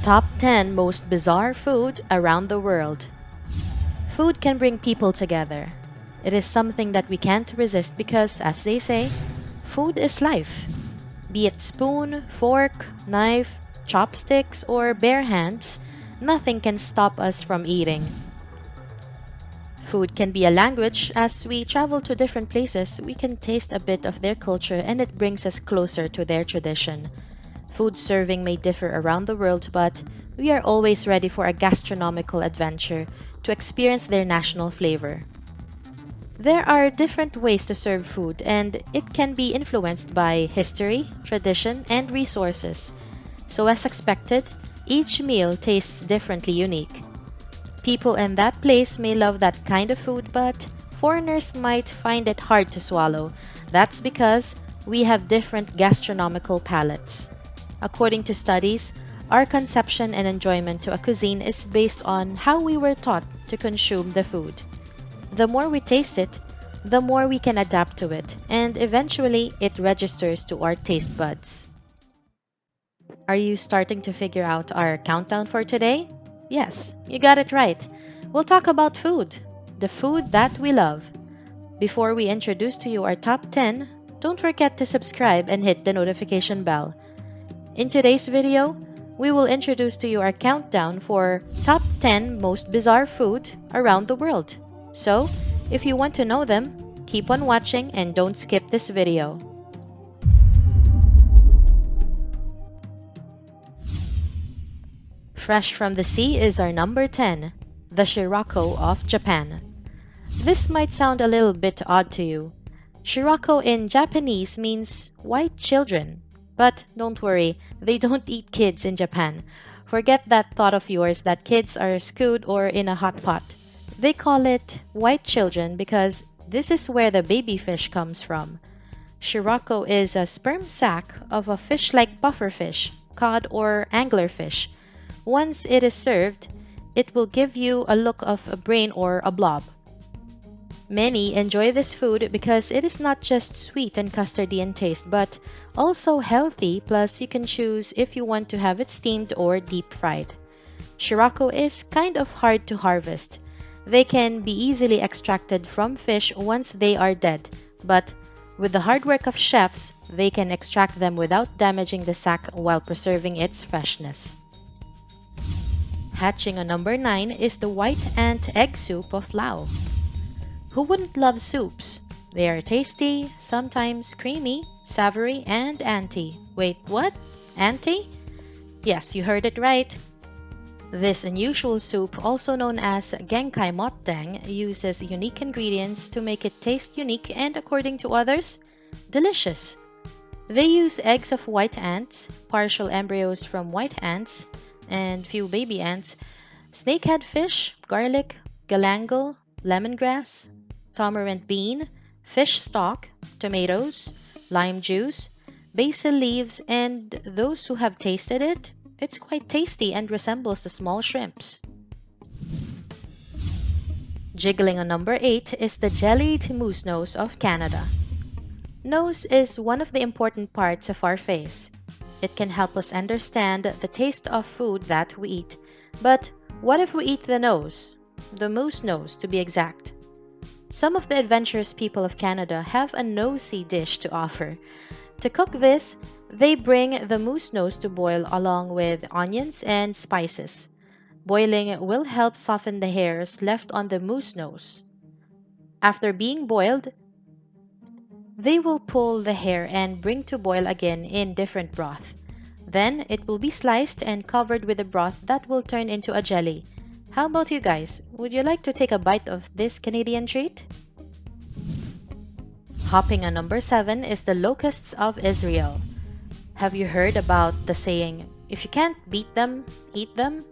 Top 10 Most Bizarre Food Around the World. Food can bring people together. It is something that we can't resist because, as they say, food is life. Be it spoon, fork, knife, chopsticks, or bare hands, nothing can stop us from eating. Food can be a language. As we travel to different places, we can taste a bit of their culture and it brings us closer to their tradition. Food serving may differ around the world, but we are always ready for a gastronomical adventure to experience their national flavor. There are different ways to serve food, and it can be influenced by history, tradition, and resources. So, as expected, each meal tastes differently unique. People in that place may love that kind of food, but foreigners might find it hard to swallow. That's because we have different gastronomical palates. According to studies, our conception and enjoyment to a cuisine is based on how we were taught to consume the food. The more we taste it, the more we can adapt to it, and eventually it registers to our taste buds. Are you starting to figure out our countdown for today? Yes, you got it right. We'll talk about food, the food that we love. Before we introduce to you our top 10, don't forget to subscribe and hit the notification bell. In today's video, we will introduce to you our countdown for top 10 most bizarre food around the world. So, if you want to know them, keep on watching and don't skip this video. Fresh from the sea is our number 10, the Shirako of Japan. This might sound a little bit odd to you. Shirako in Japanese means white children. But don't worry, they don't eat kids in Japan. Forget that thought of yours that kids are stewed or in a hot pot. They call it white children because this is where the baby fish comes from. Shirako is a sperm sac of a fish like pufferfish, cod, or anglerfish. Once it is served, it will give you a look of a brain or a blob. Many enjoy this food because it is not just sweet and custardy in taste, but also healthy, plus you can choose if you want to have it steamed or deep fried. Shirako is kind of hard to harvest. They can be easily extracted from fish once they are dead, but with the hard work of chefs, they can extract them without damaging the sac while preserving its freshness. Hatching on number 9 is the white ant egg soup of Laos. Who wouldn't love soups? They are tasty, sometimes creamy, savory, and anty. Wait, what? Anty? Yes, you heard it right. This unusual soup, also known as genkai motdang, uses unique ingredients to make it taste unique and, according to others, delicious. They use eggs of white ants, partial embryos from white ants, and few baby ants, snakehead fish, garlic, galangal, lemongrass, tamarind bean, fish stock, tomatoes, lime juice, basil leaves, and those who have tasted it, it's quite tasty and resembles the small shrimps. Jiggling on number 8 is the jellied moose nose of Canada. Nose is one of the important parts of our face. It can help us understand the taste of food that we eat. But what if we eat the nose? The moose nose, to be exact. Some of the adventurous people of Canada have a nosy dish to offer. To cook this, they bring the moose nose to boil along with onions and spices. Boiling will help soften the hairs left on the moose nose. After being boiled, they will pull the hair and bring to boil again in different broth. Then it will be sliced and covered with a broth that will turn into a jelly. How about you guys? Would you like to take a bite of this Canadian treat? Hopping on number 7 is the Locusts of Israel. Have you heard about the saying, if you can't beat them, eat them?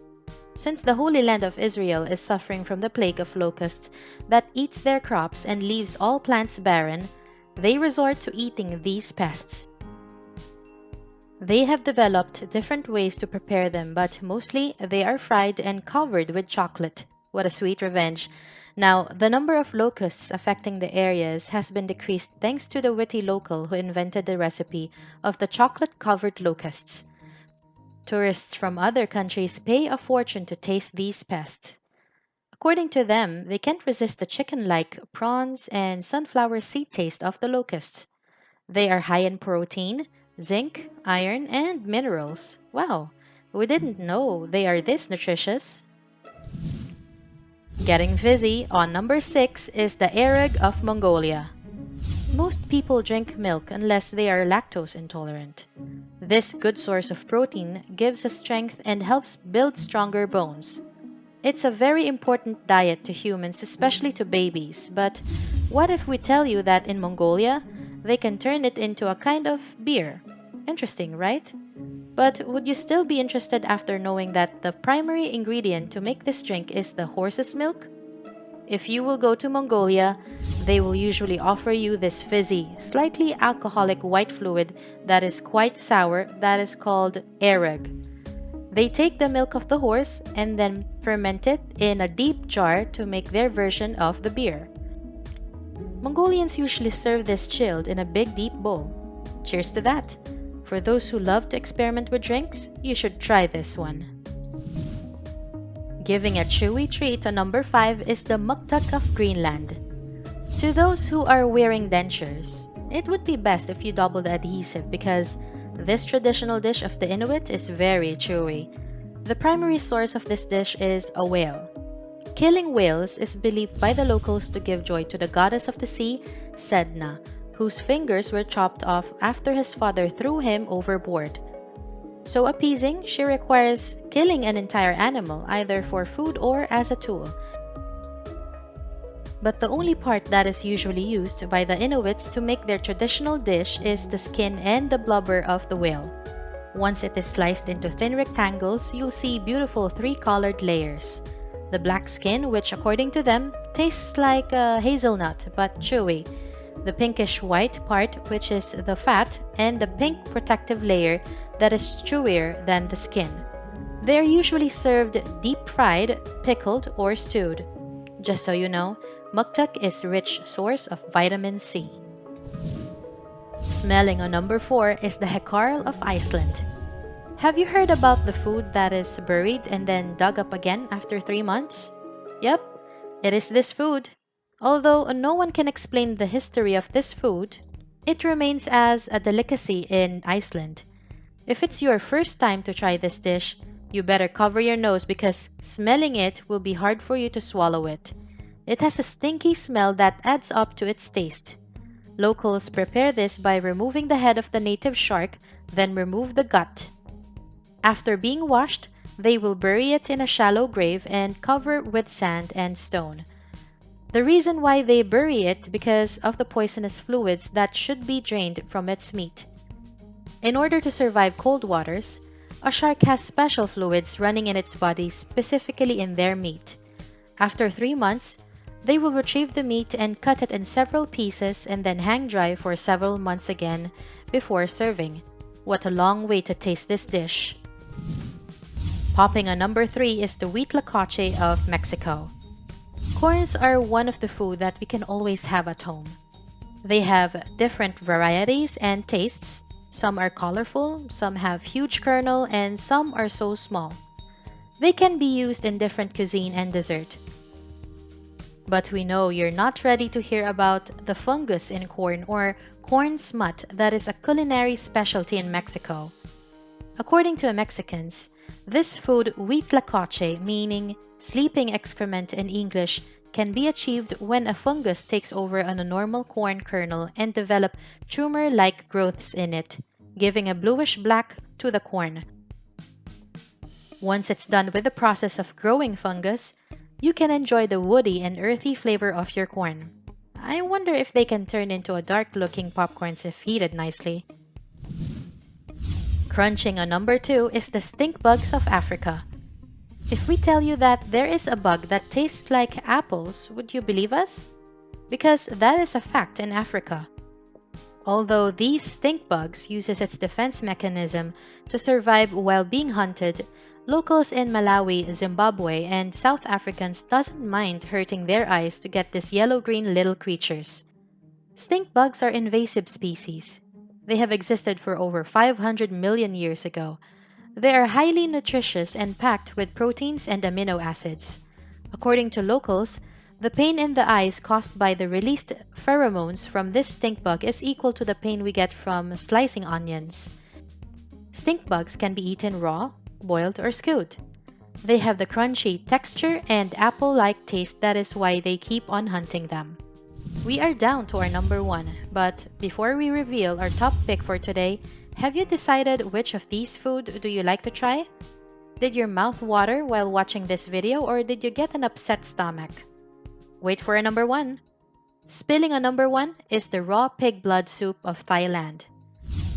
Since the Holy Land of Israel is suffering from the plague of locusts that eats their crops and leaves all plants barren, they resort to eating these pests. They have developed different ways to prepare them, but mostly they are fried and covered with chocolate. What a sweet revenge. Now, the number of locusts affecting the areas has been decreased thanks to the witty local who invented the recipe of the chocolate-covered locusts. Tourists from other countries pay a fortune to taste these pests. According to them, they can't resist the chicken like prawns and sunflower seed taste of the locusts. They are high in protein, zinc, iron, and minerals. Wow, we didn't know they are this nutritious. Getting fizzy on number 6 is the ARAG of Mongolia. Most people drink milk unless they are lactose intolerant. This good source of protein gives us strength and helps build stronger bones. It's a very important diet to humans, especially to babies. But what if we tell you that in Mongolia, they can turn it into a kind of beer? Interesting, right? But would you still be interested after knowing that the primary ingredient to make this drink is the horse's milk? If you will go to Mongolia, they will usually offer you this fizzy, slightly alcoholic white fluid that is quite sour that is called ARAG. They take the milk of the horse and then ferment it in a deep jar to make their version of the beer. Mongolians usually serve this chilled in a big deep bowl. Cheers to that! For those who love to experiment with drinks, you should try this one. Giving a chewy treat to number 5 is the Muktuk of Greenland. To those who are wearing dentures, it would be best if you double the adhesive because this traditional dish of the Inuit is very chewy. The primary source of this dish is a whale. Killing whales is believed by the locals to give joy to the goddess of the sea, Sedna, whose fingers were chopped off after his father threw him overboard. So appeasing, she requires killing an entire animal either for food or as a tool. But the only part that is usually used by the Inuits to make their traditional dish is the skin and the blubber of the whale. Once it is sliced into thin rectangles, you'll see beautiful 3-colored layers. The black skin, which according to them, tastes like a hazelnut but chewy. The pinkish white part, which is the fat, and the pink protective layer that is chewier than the skin. They are usually served deep-fried, pickled, or stewed. Just so you know, Muktuk is a rich source of vitamin C. Smelling on number 4 is the Hkarl of Iceland. Have you heard about the food that is buried and then dug up again after 3 months? Yep, it is this food. Although no one can explain the history of this food, it remains as a delicacy in Iceland. If it's your first time to try this dish, you better cover your nose because smelling it will be hard for you to swallow it. It has a stinky smell that adds up to its taste. Locals prepare this by removing the head of the native shark, then remove the gut. After being washed, they will bury it in a shallow grave and cover with sand and stone. The reason why they bury it because of the poisonous fluids that should be drained from its meat. In order to survive cold waters, a shark has special fluids running in its body, specifically in their meat. After 3 months, they will retrieve the meat and cut it in several pieces and then hang dry for several months again before serving. What a long way to taste this dish! Popping on number 3 is the wheat lacoche of Mexico. Corns are one of the food that we can always have at home. They have different varieties and tastes. Some are colorful, some have huge kernel, and some are so small. They can be used in different cuisine and dessert. But we know you're not ready to hear about the fungus in corn or corn smut that is a culinary specialty in Mexico. According to Mexicans, this food, wheat lacoche, meaning sleeping excrement in English, can be achieved when a fungus takes over on a normal corn kernel and develop tumor-like growths in it, giving a bluish-black to the corn. Once it's done with the process of growing fungus, you can enjoy the woody and earthy flavor of your corn. I wonder if they can turn into a dark-looking popcorns if heated nicely. Crunching on number 2 is the stink bugs of Africa. If we tell you that there is a bug that tastes like apples, would you believe us? Because that is a fact in Africa. Although these stink bugs uses its defense mechanism to survive while being hunted, locals in Malawi, Zimbabwe, and South Africans doesn't mind hurting their eyes to get these yellow-green little creatures. Stink bugs are invasive species. They have existed for over 500 million years ago. They are highly nutritious and packed with proteins and amino acids. According to locals, the pain in the eyes caused by the released pheromones from this stink bug is equal to the pain we get from slicing onions. Stink bugs can be eaten raw, boiled, or stewed. They have the crunchy texture and apple-like taste, that is why they keep on hunting them. We are down to our number one, but before we reveal our top pick for today, have you decided which of these food do you like to try? Did your mouth water while watching this video, or did you get an upset stomach? Wait for a number one. Spilling a number one is the raw pig blood soup of Thailand.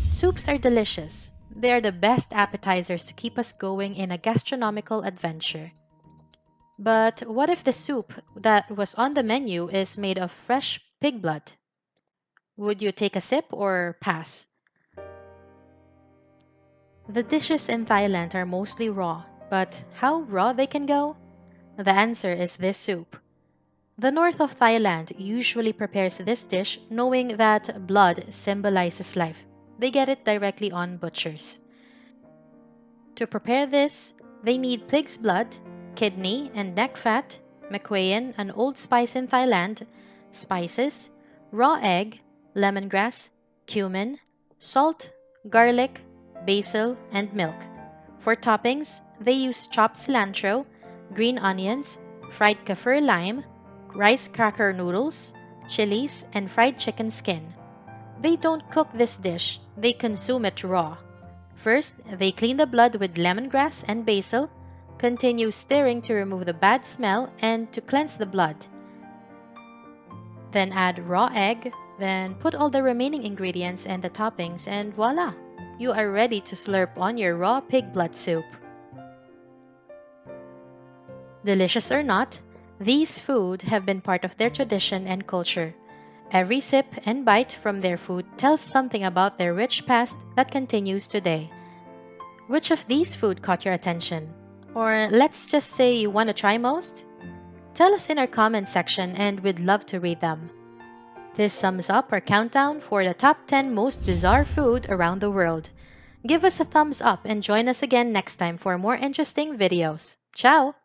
Soups are delicious. They are the best appetizers to keep us going in a gastronomical adventure. But what if the soup that was on the menu is made of fresh pig blood? Would you take a sip or pass? The dishes in Thailand are mostly raw, but how raw they can go? The answer is this soup. The north of Thailand usually prepares this dish knowing that blood symbolizes life. They get it directly on butchers. To prepare this, they need pig's blood, kidney and neck fat, Makwayan, an old spice in Thailand, spices, raw egg, lemongrass, cumin, salt, garlic, basil, and milk. For toppings, they use chopped cilantro, green onions, fried kaffir lime, rice cracker noodles, chilies, and fried chicken skin. They don't cook this dish, they consume it raw. First, they clean the blood with lemongrass and basil, continue stirring to remove the bad smell and to cleanse the blood. Then add raw egg, then put all the remaining ingredients and the toppings, and voila! You are ready to slurp on your raw pig blood soup. Delicious or not, these food have been part of their tradition and culture. Every sip and bite from their food tells something about their rich past that continues today. Which of these food caught your attention? Or let's just say you want to try most? Tell us in our comment section and we'd love to read them. This sums up our countdown for the top 10 most bizarre food around the world. Give us a thumbs up and join us again next time for more interesting videos. Ciao!